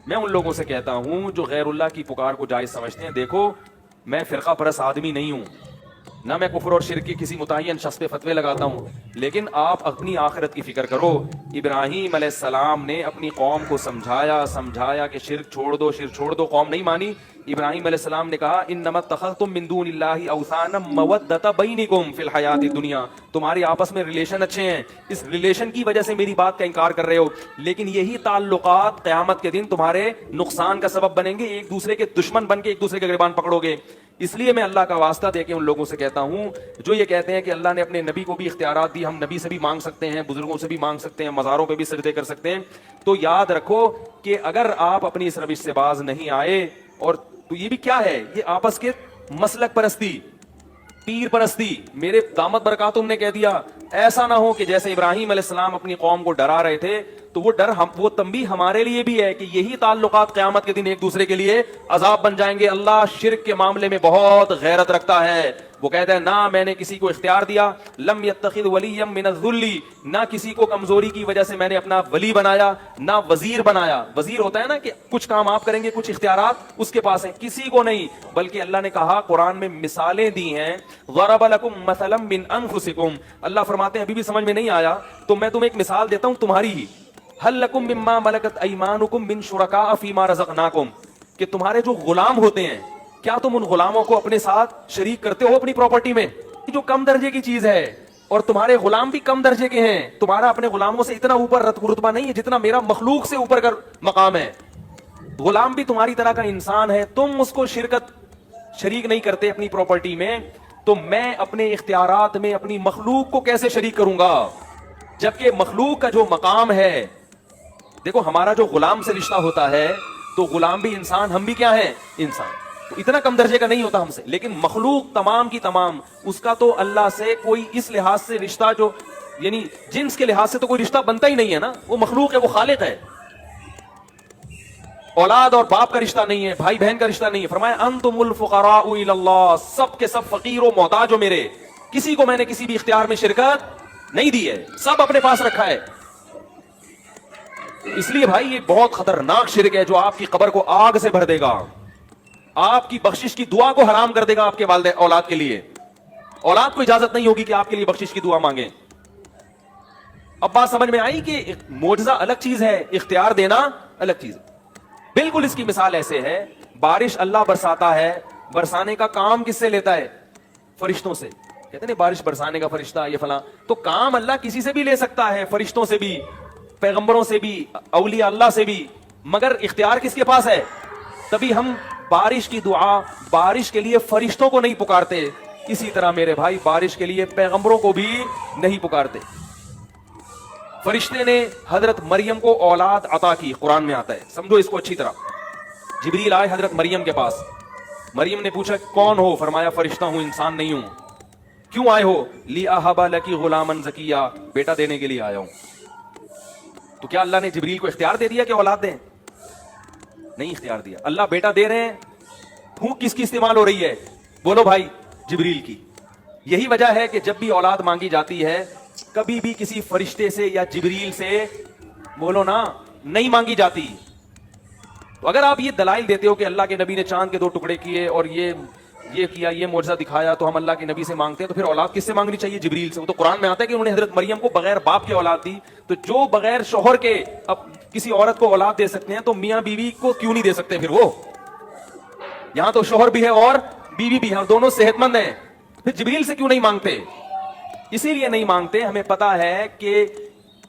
میں ان لوگوں سے کہتا ہوں جو غیر اللہ کی پکار کو جائز سمجھتے ہیں، دیکھو میں فرقہ پرست آدمی نہیں ہوں، نہ میں کفر اور شرک کی کسی متعین شخص پہ فتوے لگاتا ہوں، لیکن آپ اپنی آخرت کی فکر کرو۔ ابراہیم علیہ السلام نے اپنی قوم کو سمجھایا کہ شرک چھوڑ دو، قوم نہیں مانی۔ ابراہیم علیہ السلام نے کہا انما اتخذتم من دون اللہ اوثانا مودۃ بینکم فی الحیات الدنیا، تمہارے آپس میں ریلیشن اچھے ہیں، اس ریلیشن کی وجہ سے میری بات کا انکار کر رہے ہو، لیکن یہی تعلقات قیامت کے دن تمہارے نقصان کا سبب بنیں گے، ایک دوسرے کے دشمن بن کے ایک دوسرے کے گریبان پکڑو گے۔ اس لیے میں اللہ کا واسطہ دے کے ان لوگوں سے کہتا ہوں جو یہ کہتے ہیں کہ اللہ نے اپنے نبی کو بھی اختیارات دی، ہم نبی سے بھی مانگ سکتے ہیں، بزرگوں سے بھی مانگ سکتے ہیں، مزاروں پہ بھی سجدے کر سکتے ہیں، تو یاد رکھو کہ اگر آپ اپنی اس روش سے باز نہیں آئے، اور تو یہ بھی کیا ہے، یہ آپس کے مسلک پرستی، پیر پرستی۔ میرے دامت برکاتہم نے کہہ دیا ایسا نہ ہو کہ جیسے ابراہیم علیہ السلام اپنی قوم کو ڈرا رہے تھے، تو وہ ڈر وہ تنبیہ ہمارے لیے بھی ہے کہ یہی تعلقات قیامت کے دن ایک دوسرے کے لیے عذاب بن جائیں گے۔ اللہ شرک کے معاملے میں بہت غیرت رکھتا ہے، وہ کہتا ہے نہ میں نے کسی کو اختیار دیا، لم یتخذ ولیا من الذل، نہ کسی کو کمزوری کی وجہ سے میں نے اپنا ولی بنایا، نہ وزیر بنایا۔ وزیر ہوتا ہے نا کہ کچھ کام آپ کریں گے، کچھ اختیارات اس کے پاس ہیں، کسی کو نہیں، بلکہ اللہ نے کہا قرآن میں مثالیں دی ہیں، ضرب لکم مثلا من انفسکم، اللہ فرماتے ہیں ابھی بھی سمجھ میں نہیں آیا تو میں تمہیں ایک مثال دیتا ہوں تمہاری ہی، هل لکم مما ملکت ایمانکم من شرکاء فیما رزقناکم، کہ تمہارے جو غلام ہوتے ہیں کیا تم ان غلاموں کو اپنے ساتھ شریک کرتے ہو اپنی پراپرٹی میں؟ جو کم درجے کی چیز ہے، اور تمہارے غلام بھی کم درجے کے ہیں، تمہارا اپنے غلاموں سے اتنا اوپر رتبہ نہیں ہے جتنا میرا مخلوق سے اوپر کا مقام ہے۔ غلام بھی تمہاری طرح کا انسان ہے، تم اس کو شریک نہیں کرتے اپنی پراپرٹی میں، تو میں اپنے اختیارات میں اپنی مخلوق کو کیسے شریک کروں گا؟ جبکہ مخلوق کا جو مقام ہے، دیکھو ہمارا جو غلام سے رشتہ ہوتا ہے تو غلام بھی انسان، ہم بھی کیا ہیں؟ انسان، تو اتنا کم درجے کا نہیں ہوتا ہم سے، لیکن مخلوق تمام کی تمام اس کا تو اللہ سے کوئی اس لحاظ سے رشتہ، جو یعنی جنس کے لحاظ سے تو کوئی رشتہ بنتا ہی نہیں ہے نا، وہ مخلوق ہے، وہ خالق ہے۔ اولاد اور باپ کا رشتہ نہیں ہے، بھائی بہن کا رشتہ نہیں ہے۔ فرمایا انتم الفقراء الی اللہ، سب کے سب فقیر و محتاج ہو میرے، کسی کو میں نے کسی بھی اختیار میں شرکت نہیں دی ہے، سب اپنے پاس رکھا ہے۔ اس لیے بھائی یہ بہت خطرناک شرک ہے جو آپ کی قبر کو آگ سے بھر دے گا، آپ کی بخشش کی دعا کو حرام کر دے گا آپ کے والدین اولاد کے لیے، اولاد کو اجازت نہیں ہوگی کہ آپ کے لیے بخشش کی دعا مانگیں۔ اب بات سمجھ میں آئی کہ معجزہ الگ چیز ہے، اختیار دینا الگ چیز ہے۔ بالکل اس کی مثال ایسے ہے، بارش اللہ برساتا ہے، برسانے کا کام کس سے لیتا ہے؟ فرشتوں سے۔ کہتے ہیں بارش برسانے کا فرشتہ یہ فلاں، تو کام اللہ کسی سے بھی لے سکتا ہے، فرشتوں سے بھی، پیغمبروں سے بھی، اولیاء اللہ سے بھی، مگر اختیار کس کے پاس ہے؟ تبھی ہم بارش کی دعا بارش کے لیے فرشتوں کو نہیں پکارتے، اسی طرح میرے بھائی بارش کے لیے پیغمبروں کو بھی نہیں پکارتے۔ فرشتے نے حضرت مریم کو اولاد عطا کی، قرآن میں آتا ہے، سمجھو اس کو اچھی طرح۔ جبریل آئے حضرت مریم کے پاس، مریم نے پوچھا کون ہو؟ فرمایا فرشتہ ہوں، انسان نہیں ہوں۔ کیوں آئے ہو؟ لِأَهَبَ لَكِ غُلَامًا زَكِيًّا، بیٹا دینے کے لیے آیا ہوں۔ تو کیا اللہ نے جبریل کو اختیار دے دیا کہ اولاد دیں؟ نہیں اختیار دیا۔ اللہ بیٹا دے رہے ہیں، ہوں کس کی استعمال ہو رہی ہے؟ بولو بھائی، جبریل کی۔ یہی وجہ ہے کہ جب بھی اولاد مانگی جاتی ہے کبھی بھی کسی فرشتے سے یا جبریل سے، بولو نا، نہیں مانگی جاتی۔ تو اگر آپ یہ دلائل دیتے ہو کہ اللہ کے نبی نے چاند کے 2 ٹکڑے کیے اور یہ کیا، یہ معجزہ دکھایا تو ہم اللہ کے نبی سے مانگتے ہیں، تو پھر اولاد کس سے مانگنی چاہیے؟ جبریل سے۔ وہ تو قرآن میں آتا ہے کہ انہوں نے حضرت مریم کو بغیر باپ کے اولاد دی، تو جو بغیر شوہر کے اب کسی عورت کو اولاد دے سکتے ہیں تو میاں بیوی کو کیوں نہیں دے سکتے پھر؟ وہ یہاں تو شوہر بھی ہے اور بیوی بھی ہے، دونوں صحت مند ہیں، پھر جبریل سے کیوں نہیں مانگتے؟ اسی لیے نہیں مانگتے، ہمیں پتا ہے کہ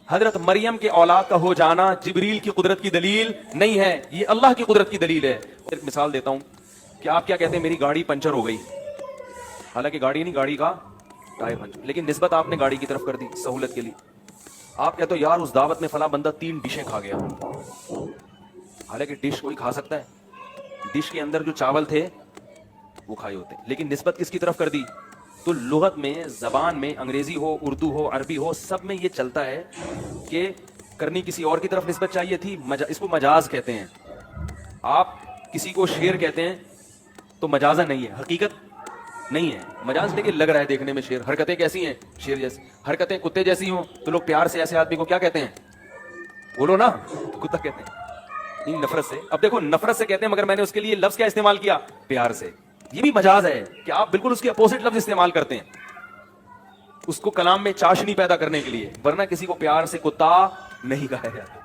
حضرت مریم کے اولاد کا ہو جانا جبریل کی قدرت کی دلیل نہیں ہے، یہ اللہ کی قدرت کی دلیل ہے۔ ایک مثال دیتا ہوں کہ آپ کیا کہتے ہیں میری گاڑی پنچر ہو گئی، حالانکہ گاڑی نہیں، گاڑی کا ٹائر پنچر، لیکن نسبت آپ نے گاڑی کی طرف کر دی سہولت کے لیے۔ آپ کہتے ہو یار اس دعوت میں فلاں بندہ 3 ڈشیں کھا گیا، حالانکہ ڈش کوئی کھا سکتا ہے، ڈش کے اندر جو چاول تھے وہ کھائے ہوتے، لیکن نسبت کس کی طرف کر دی؟ تو لغت میں، زبان میں، انگریزی ہو، اردو ہو، عربی ہو، سب میں یہ چلتا ہے کہ کرنی کسی اور کی طرف نسبت چاہیے تھی، اس کو مجاز کہتے ہیں۔ آپ کسی کو شیر کہتے ہیں تو مجازن نہیں ہے، حقیقت نہیں ہے، مجاز، لیکن لگ رہا ہے دیکھنے میں شیر، حرکتیں کیسی ہیں؟ شیر جیسی۔ حرکتیں کتے جیسی ہوں تو لوگ پیار سے ایسے آدمی کو کیا کہتے ہیں؟ بولو نا، کتا کہتے ہیں۔ نہیں نفرت سے. اب دیکھو نفرت سے کہتے ہیں مگر میں نے اس کے لیے لفظ کیا استعمال کیا؟ پیار سے. یہ بھی مجاز ہے کہ آپ بالکل اس کے اپوزٹ لفظ استعمال کرتے ہیں اس کو کلام میں چاشنی پیدا کرنے کے لیے, ورنہ کسی کو پیار سے کتا نہیں کہا جاتا.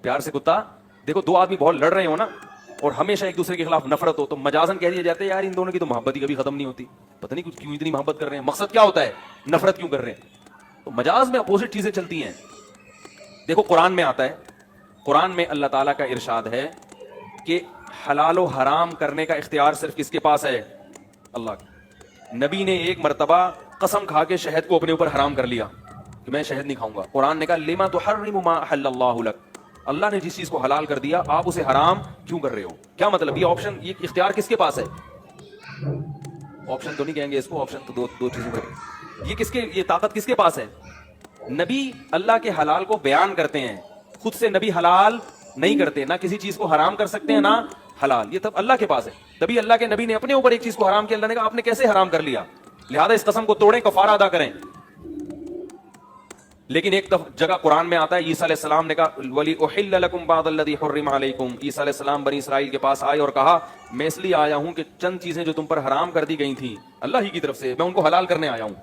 پیار سے کتا, دیکھو دو آدمی بہت لڑ رہے ہو نا اور ہمیشہ ایک دوسرے کے خلاف نفرت ہو تو مجازن کہہ دیا جاتا ہے یار ان دونوں کی تو محبت ہی کبھی ختم نہیں ہوتی, پتہ نہیں کیوں اتنی محبت کر رہے ہیں, مقصد کیا ہوتا ہے, نفرت کیوں کر رہے ہیں. تو مجاز میں اپوزٹ چیزیں چلتی ہیں. دیکھو قرآن میں آتا ہے, قرآن میں اللہ تعالیٰ کا ارشاد ہے کہ حلال و حرام کرنے کا اختیار صرف کس کے پاس ہے؟ اللہ کا. نبی نے ایک مرتبہ قسم کھا کے شہد کو اپنے اوپر حرام کر لیا کہ میں شہد نہیں کھاؤں گا. قرآن نے کہا لما تحرم ما احل اللہ لک, اللہ نے جس چیز کو حلال کر دیا آپ اسے حرام کیوں کر رہے ہو؟ کیا مطلب یہ آپشن, یہ اختیار کس کے پاس ہے؟ آپشن تو نہیں کہیں گے اس کو, آپشن تو دو چیزوں کا. یہ کس کے, یہ طاقت کس کے پاس ہے؟ نبی اللہ کے حلال کو بیان کرتے ہیں, خود سے نبی حلال نہیں کرتے, نہ کسی چیز کو حرام کر سکتے ہیں نہ حلال, یہ تب اللہ کے پاس ہے. تبھی اللہ کے نبی نے اپنے اوپر ایک چیز کو حرام کیا, اللہ نے کہا آپ نے کیسے حرام کر لیا, لہذا اس قسم کو توڑیں, کفارہ ادا کریں. لیکن ایک جگہ قرآن میں آتا ہے عیسیٰ علیہ السلام نے کہا وَلِأُحِلَّ لَكُمْ بَعْضَ الَّذِي حُرِّمَ عَلَيْكُمْ. عیسیٰ علیہ السلام بنی اسرائیل کے پاس آئے اور کہا میں اس لیے آیا ہوں کہ چند چیزیں جو تم پر حرام کر دی گئی تھیں اللہ ہی کی طرف سے, میں ان کو حلال کرنے آیا ہوں.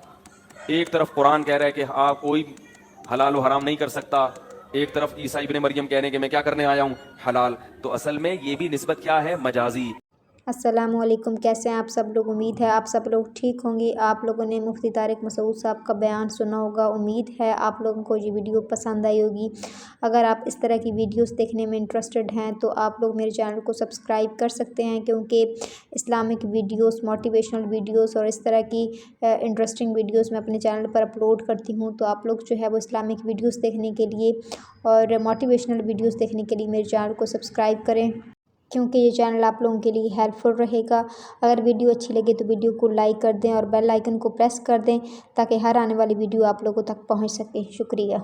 ایک طرف قرآن کہہ رہا ہے کہ آپ کوئی حلال و حرام نہیں کر سکتا, ایک طرف عیسیٰ ابن مریم کہنے کہ میں کیا کرنے آیا ہوں, حلال. تو اصل میں یہ بھی نسبت کیا ہے, مجازی. السلام علیکم, کیسے ہیں آپ سب لوگ؟ امید ہے آپ سب لوگ ٹھیک ہوں گے. آپ لوگوں نے مفتی طارق مسعود صاحب کا بیان سنا ہوگا, امید ہے آپ لوگوں کو یہ ویڈیو پسند آئی ہوگی. اگر آپ اس طرح کی ویڈیوز دیکھنے میں انٹرسٹڈ ہیں تو آپ لوگ میرے چینل کو سبسکرائب کر سکتے ہیں, کیونکہ اسلامک ویڈیوز, موٹیویشنل ویڈیوز اور اس طرح کی انٹرسٹنگ ویڈیوز میں اپنے چینل پر اپلوڈ کرتی ہوں. تو آپ لوگ جو ہے وہ اسلامک ویڈیوز دیکھنے کے لیے اور موٹیویشنل ویڈیوز دیکھنے کے لیے میرے چینل کو سبسکرائب کریں, کیونکہ یہ چینل آپ لوگوں کے لیے ہیلپ فل رہے گا. اگر ویڈیو اچھی لگے تو ویڈیو کو لائک کر دیں اور بیل آئیکن کو پریس کر دیں تاکہ ہر آنے والی ویڈیو آپ لوگوں تک پہنچ سکے. شکریہ.